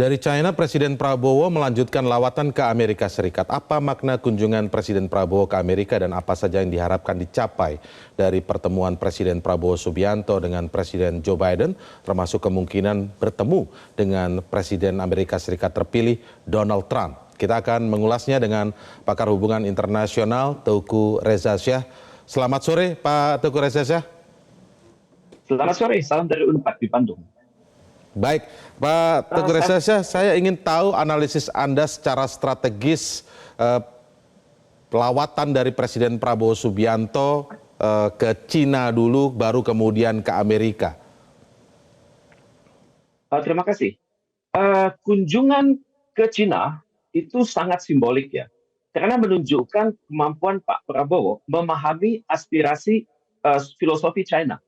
Dari China, Presiden Prabowo melanjutkan lawatan ke Amerika Serikat. Apa makna kunjungan Presiden Prabowo ke Amerika dan apa saja yang diharapkan dicapai dari pertemuan Presiden Prabowo Subianto dengan Presiden Joe Biden, termasuk kemungkinan bertemu dengan Presiden Amerika Serikat terpilih Donald Trump. Kita akan mengulasnya dengan pakar hubungan internasional Teuku Reza Shah. Selamat sore, Pak Teuku Reza Shah. Selamat sore, salam dari Unpad di Bandung. Baik, Pak Teuku Reza Shah, saya ingin tahu analisis Anda secara strategis lawatan dari Presiden Prabowo Subianto ke Cina dulu, baru kemudian ke Amerika. Terima kasih. Kunjungan ke Cina itu sangat simbolik ya, karena menunjukkan kemampuan Pak Prabowo memahami aspirasi filosofi China,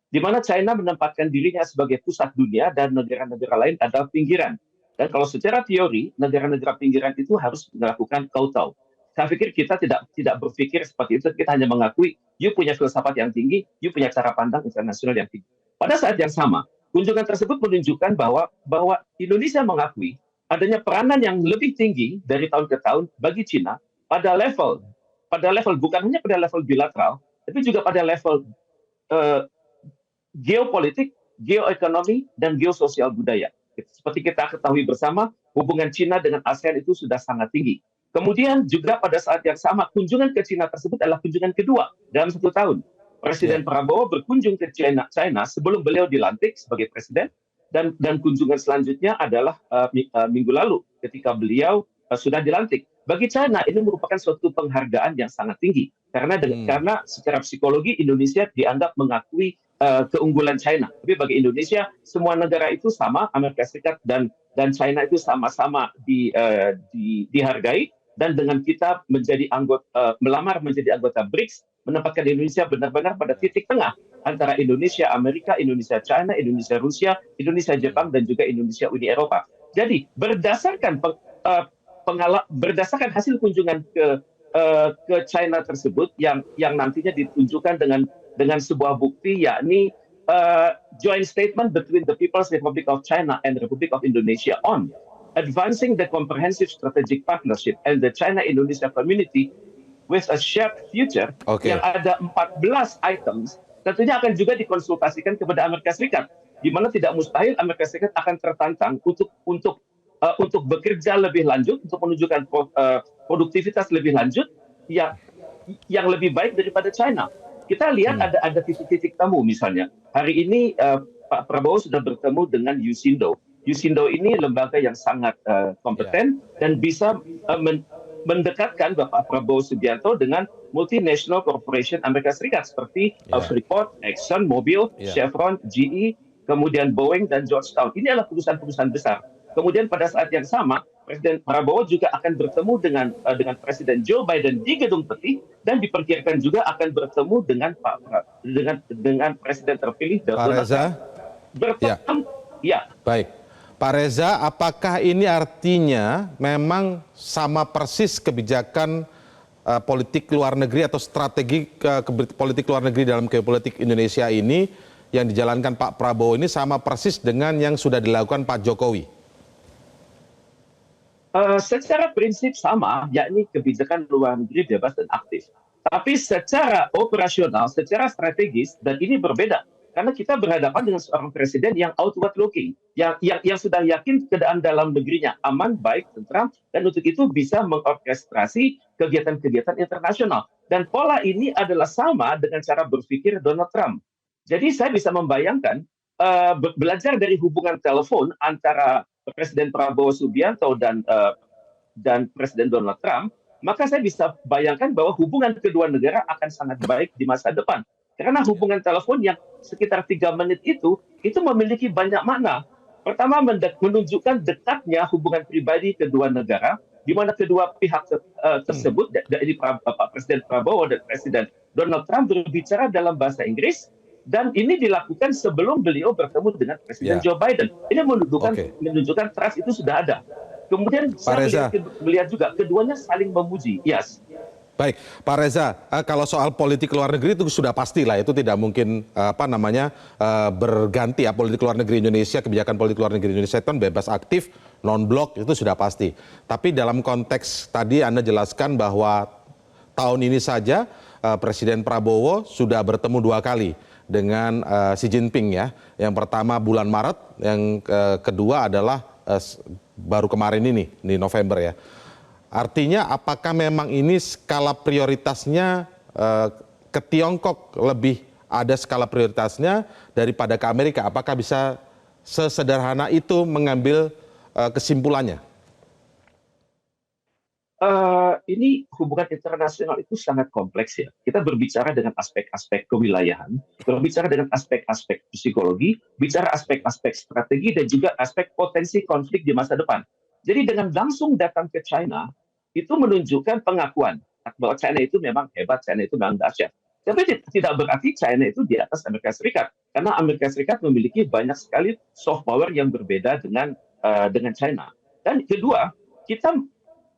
di mana China menempatkan dirinya sebagai pusat dunia dan negara-negara lain adalah pinggiran. Dan kalau secara teori, negara-negara pinggiran itu harus melakukan kowtow. Saya pikir kita tidak berpikir seperti itu, kita hanya mengakui, you punya filsafat yang tinggi, you punya cara pandang internasional yang tinggi. Pada saat yang sama, kunjungan tersebut menunjukkan bahwa Indonesia mengakui adanya peranan yang lebih tinggi dari tahun ke tahun bagi China pada level bukan hanya pada level bilateral, tapi juga pada level geopolitik, geoekonomi, dan geososial budaya. Seperti kita ketahui bersama, hubungan Cina dengan ASEAN itu sudah sangat tinggi. Kemudian juga pada saat yang sama, kunjungan ke Cina tersebut adalah kunjungan kedua dalam 1 tahun. Presiden Prabowo berkunjung ke China sebelum beliau dilantik sebagai presiden, dan kunjungan selanjutnya adalah minggu lalu ketika beliau sudah dilantik. Bagi China ini merupakan suatu penghargaan yang sangat tinggi karena secara psikologi Indonesia dianggap mengakui keunggulan China. Tapi bagi Indonesia semua negara itu sama, Amerika Serikat dan China itu sama-sama dihargai, dan dengan kita melamar menjadi anggota BRICS, menempatkan Indonesia benar-benar pada titik tengah antara Indonesia Amerika, Indonesia China, Indonesia Rusia, Indonesia Jepang, dan juga Indonesia Uni Eropa. Jadi berdasarkan hasil kunjungan ke China tersebut yang nantinya ditunjukkan dengan sebuah bukti, yakni joint statement between the People's Republic of China and the Republic of Indonesia on advancing the comprehensive strategic partnership and the China-Indonesia community with a shared future, yang ada 14 items, tentunya akan juga dikonsultasikan kepada Amerika Serikat, di mana tidak mustahil Amerika Serikat akan tertantang untuk bekerja lebih lanjut, untuk menunjukkan produktivitas lebih lanjut yang lebih baik daripada China. Kita lihat ada titik-titik temu, misalnya hari ini Pak Prabowo sudah bertemu dengan Yusindo. Yusindo ini lembaga yang sangat kompeten dan bisa mendekatkan Bapak Prabowo Subianto dengan multinational corporation Amerika Serikat seperti Freeport, Exxon, Mobil, Chevron, GE, kemudian Boeing dan Georgetown. Ini adalah perusahaan-perusahaan besar. Kemudian pada saat yang sama, Presiden Prabowo juga akan bertemu dengan Presiden Joe Biden di Gedung Putih, dan diperkirakan juga akan bertemu dengan Presiden terpilih Donald Trump. Baik, Pak Reza, apakah ini artinya memang sama persis kebijakan politik luar negeri atau strategi politik luar negeri dalam geopolitik Indonesia ini yang dijalankan Pak Prabowo ini sama persis dengan yang sudah dilakukan Pak Jokowi? Secara prinsip sama, yakni kebijakan luar negeri bebas dan aktif. Tapi secara operasional, secara strategis, dan ini berbeda. Karena kita berhadapan dengan seorang presiden yang outward looking, yang sudah yakin keadaan dalam negerinya aman, baik, tentram, dan untuk itu bisa mengorkestrasi kegiatan-kegiatan internasional. Dan pola ini adalah sama dengan cara berpikir Donald Trump. Jadi saya bisa membayangkan, belajar dari hubungan telepon antara Presiden Prabowo Subianto dan Presiden Donald Trump, maka saya bisa bayangkan bahwa hubungan kedua negara akan sangat baik di masa depan. Karena hubungan telepon yang sekitar 3 menit itu memiliki banyak makna. Pertama, menunjukkan dekatnya hubungan pribadi kedua negara, di mana kedua pihak tersebut, dari Pak Presiden Prabowo dan Presiden Donald Trump, berbicara dalam bahasa Inggris, dan ini dilakukan sebelum beliau bertemu dengan Presiden Joe Biden. Ini menunjukkan trust itu sudah ada. Kemudian saya melihat juga keduanya saling memuji. Baik, Pak Reza, kalau soal politik luar negeri itu sudah pastilah, itu tidak mungkin berganti ya. Politik luar negeri Indonesia, kebijakan politik luar negeri Indonesia itu kan bebas aktif, non-blok, itu sudah pasti. Tapi dalam konteks tadi Anda jelaskan bahwa tahun ini saja Presiden Prabowo sudah bertemu 2 kali dengan Xi Jinping ya. Yang pertama bulan Maret, yang kedua adalah baru kemarin ini di November ya. Artinya apakah memang ini skala prioritasnya ke Tiongkok lebih ada skala prioritasnya daripada ke Amerika? Apakah bisa sesederhana itu mengambil kesimpulannya? Ini hubungan internasional itu sangat kompleks ya. Kita berbicara dengan aspek-aspek kewilayahan, berbicara dengan aspek-aspek psikologi, bicara aspek-aspek strategi dan juga aspek potensi konflik di masa depan. Jadi dengan langsung datang ke China, itu menunjukkan pengakuan bahwa China itu memang hebat, China itu memang dahsyat. Tapi tidak berarti China itu di atas Amerika Serikat, karena Amerika Serikat memiliki banyak sekali soft power yang berbeda dengan China. Dan kedua, kita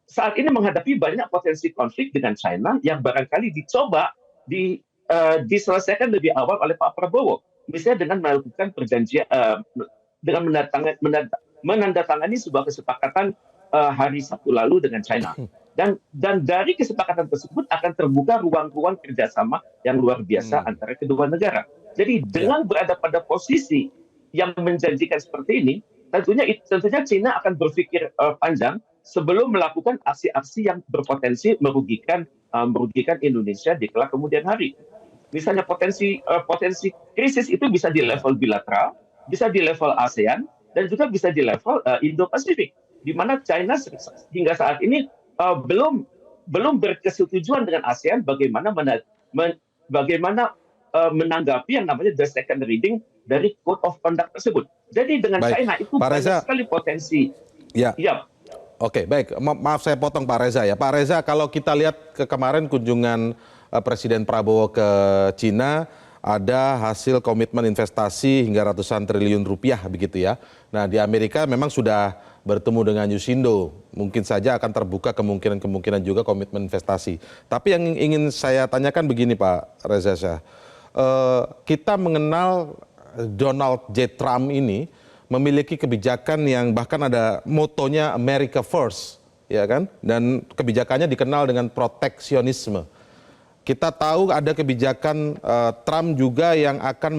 saat ini menghadapi banyak potensi konflik dengan China yang barangkali dicoba diselesaikan lebih awal oleh Pak Prabowo. Misalnya dengan melakukan perjanjian, dengan menandatangani sebuah kesepakatan hari Sabtu lalu dengan China. Dan dari kesepakatan tersebut akan terbuka ruang-ruang kerjasama yang luar biasa antara kedua negara. Jadi dengan berada pada posisi yang menjanjikan seperti ini, tentunya China akan berpikir panjang sebelum melakukan aksi-aksi yang berpotensi merugikan Indonesia di kelak kemudian hari. Misalnya potensi krisis itu bisa di level bilateral, bisa di level ASEAN, dan juga bisa di level Indo-Pasifik, di mana China hingga saat ini belum berkesetujuan dengan ASEAN bagaimana menanggapi yang namanya the second reading dari Code of Conduct tersebut. Jadi dengan Baik, China itu Pak Reza, banyak sekali potensi. ya. Ya. Oke, baik. Maaf saya potong Pak Reza ya. Pak Reza, kalau kita lihat kemarin kunjungan Presiden Prabowo ke Cina, ada hasil komitmen investasi hingga ratusan triliun rupiah begitu ya. Nah di Amerika memang sudah bertemu dengan Yusindo. Mungkin saja akan terbuka kemungkinan juga komitmen investasi. Tapi yang ingin saya tanyakan begini Pak Reza Shah. Kita mengenal Donald J. Trump ini memiliki kebijakan yang bahkan ada motonya America First, ya kan? Dan kebijakannya dikenal dengan proteksionisme. Kita tahu ada kebijakan Trump juga yang akan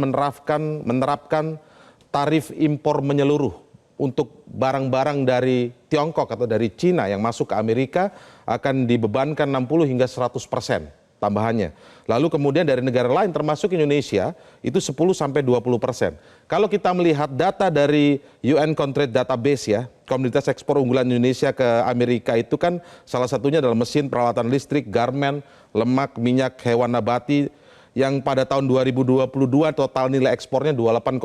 menerapkan tarif impor menyeluruh untuk barang-barang dari Tiongkok atau dari Cina yang masuk ke Amerika akan dibebankan 60 hingga 100% tambahannya. Lalu kemudian dari negara lain termasuk Indonesia itu 10 sampai 20%. Kalau kita melihat data dari UN Trade Database ya, komoditas ekspor unggulan Indonesia ke Amerika itu kan salah satunya adalah mesin, peralatan listrik, garmen, lemak, minyak hewan nabati yang pada tahun 2022 total nilai ekspornya 28,2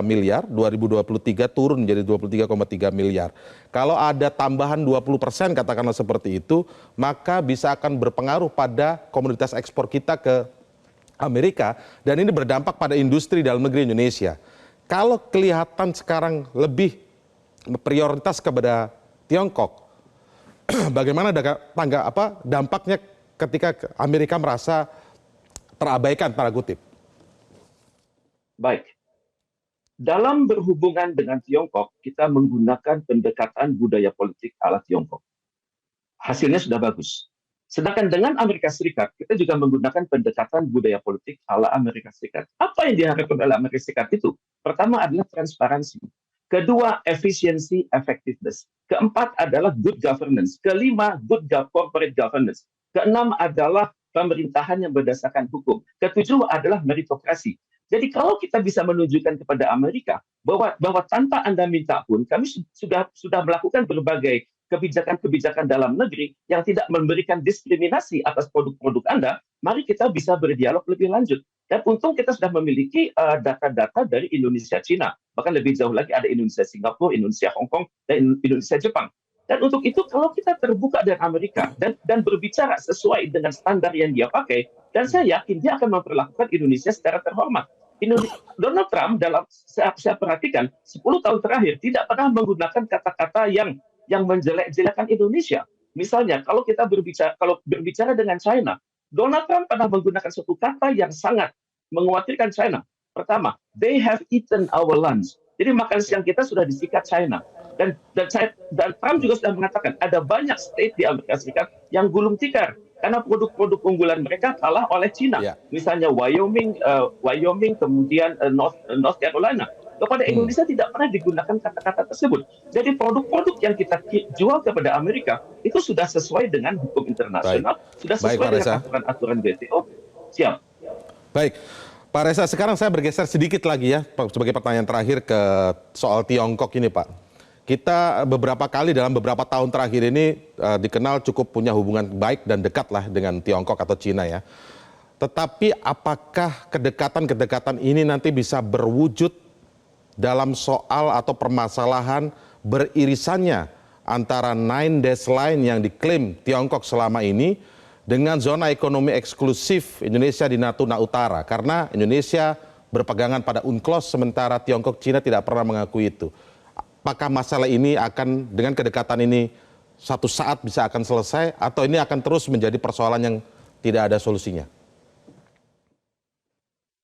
miliar, 2023 turun menjadi 23,3 miliar. Kalau ada tambahan 20% katakanlah seperti itu, maka bisa akan berpengaruh pada komoditas ekspor kita ke Amerika dan ini berdampak pada industri dalam negeri Indonesia. Kalau kelihatan sekarang lebih prioritas kepada Tiongkok, bagaimana dampaknya ketika Amerika merasa terabaikan tanda kutip? Baik. Dalam berhubungan dengan Tiongkok, kita menggunakan pendekatan budaya politik ala Tiongkok. Hasilnya sudah bagus. Sedangkan dengan Amerika Serikat, kita juga menggunakan pendekatan budaya politik ala Amerika Serikat. Apa yang diharapkan oleh Amerika Serikat itu? Pertama adalah transparansi. Kedua, efisiensi, effectiveness. Keempat adalah good governance. Kelima, good corporate governance. Keenam adalah pemerintahan yang berdasarkan hukum. Ketujuh adalah meritokrasi. Jadi kalau kita bisa menunjukkan kepada Amerika bahwa tanpa Anda minta pun kami sudah melakukan berbagai kebijakan-kebijakan dalam negeri yang tidak memberikan diskriminasi atas produk-produk Anda, mari kita bisa berdialog lebih lanjut. Dan untung kita sudah memiliki data-data dari Indonesia Cina. Bahkan lebih jauh lagi ada Indonesia Singapura, Indonesia Hong Kong, dan Indonesia Jepang. Dan untuk itu kalau kita terbuka dengan Amerika dan berbicara sesuai dengan standar yang dia pakai, dan saya yakin dia akan memperlakukan Indonesia secara terhormat. Donald Trump dalam saya perhatikan 10 tahun terakhir tidak pernah menggunakan kata-kata yang menjelek-jelekan Indonesia. Misalnya, kalau berbicara dengan China, Donald Trump pernah menggunakan suatu kata yang sangat mengkhawatirkan China. Pertama, they have eaten our lunch. Jadi makan siang kita sudah disikat China. Dan Trump juga sudah mengatakan ada banyak state di Amerika Serikat yang gulung tikar karena produk-produk unggulan mereka kalah oleh China. Ya. Misalnya Wyoming, kemudian North Carolina. Kepada Indonesia tidak pernah digunakan kata-kata tersebut. Jadi produk-produk yang kita jual kepada Amerika itu sudah sesuai dengan hukum internasional, sudah Baik, sesuai Pak dengan Reza. aturan-aturan WTO. Siap. Baik, Pak Reza, sekarang saya bergeser sedikit lagi ya, sebagai pertanyaan terakhir ke soal Tiongkok ini, Pak. Kita beberapa kali dalam beberapa tahun terakhir ini dikenal cukup punya hubungan baik dan dekat lah dengan Tiongkok atau Cina ya. Tetapi apakah kedekatan-kedekatan ini nanti bisa berwujud dalam soal atau permasalahan beririsannya antara Nine Dash Line yang diklaim Tiongkok selama ini dengan zona ekonomi eksklusif Indonesia di Natuna Utara, karena Indonesia berpegangan pada UNCLOS sementara Tiongkok Cina tidak pernah mengakui itu. Apakah masalah ini akan dengan kedekatan ini satu saat bisa akan selesai atau ini akan terus menjadi persoalan yang tidak ada solusinya?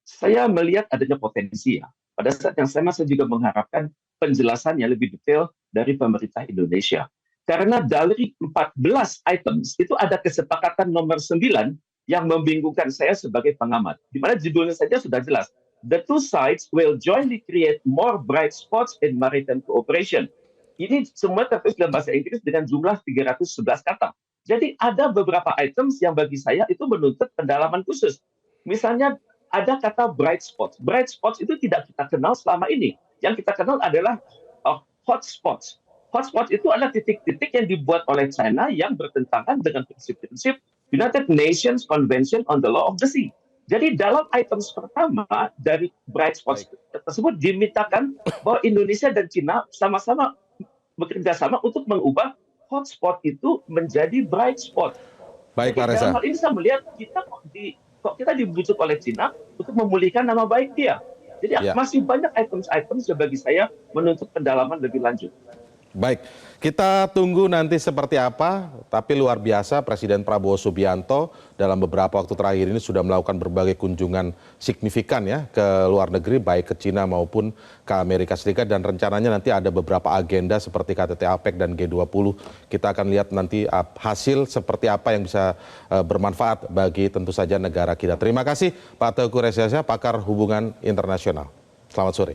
Saya melihat adanya potensi ya. Pada saat yang sama saya juga mengharapkan penjelasan yang lebih detail dari pemerintah Indonesia. Karena dari 14 items itu ada kesepakatan nomor 9 yang membingungkan saya sebagai pengamat. Di mana judulnya saja sudah jelas. The two sides will jointly create more bright spots in maritime cooperation. Ini semua tertulis dalam bahasa Inggris dengan jumlah 311 kata. Jadi ada beberapa items yang bagi saya itu menuntut pendalaman khusus. Misalnya ada kata bright spots. Bright spots itu tidak kita kenal selama ini. Yang kita kenal adalah hot spots. Hot spots itu adalah titik-titik yang dibuat oleh China yang bertentangan dengan prinsip-prinsip United Nations Convention on the Law of the Sea. Jadi dalam items pertama dari bright spots tersebut dimintakan bahwa Indonesia dan China sama-sama bekerja sama untuk mengubah hotspot itu menjadi bright spot. Baik, Jadi Pak Reza. dalam hal ini saya melihat kita dibujuk oleh China untuk memulihkan nama baik dia. Jadi masih banyak items-items yang bagi saya menuntut pendalaman lebih lanjut. Baik, kita tunggu nanti seperti apa, tapi luar biasa Presiden Prabowo Subianto dalam beberapa waktu terakhir ini sudah melakukan berbagai kunjungan signifikan ya ke luar negeri, baik ke Cina maupun ke Amerika Serikat, dan rencananya nanti ada beberapa agenda seperti KTT APEC dan G20. Kita akan lihat nanti hasil seperti apa yang bisa bermanfaat bagi tentu saja negara kita. Terima kasih Pak Teguh Reza, pakar hubungan internasional. Selamat sore.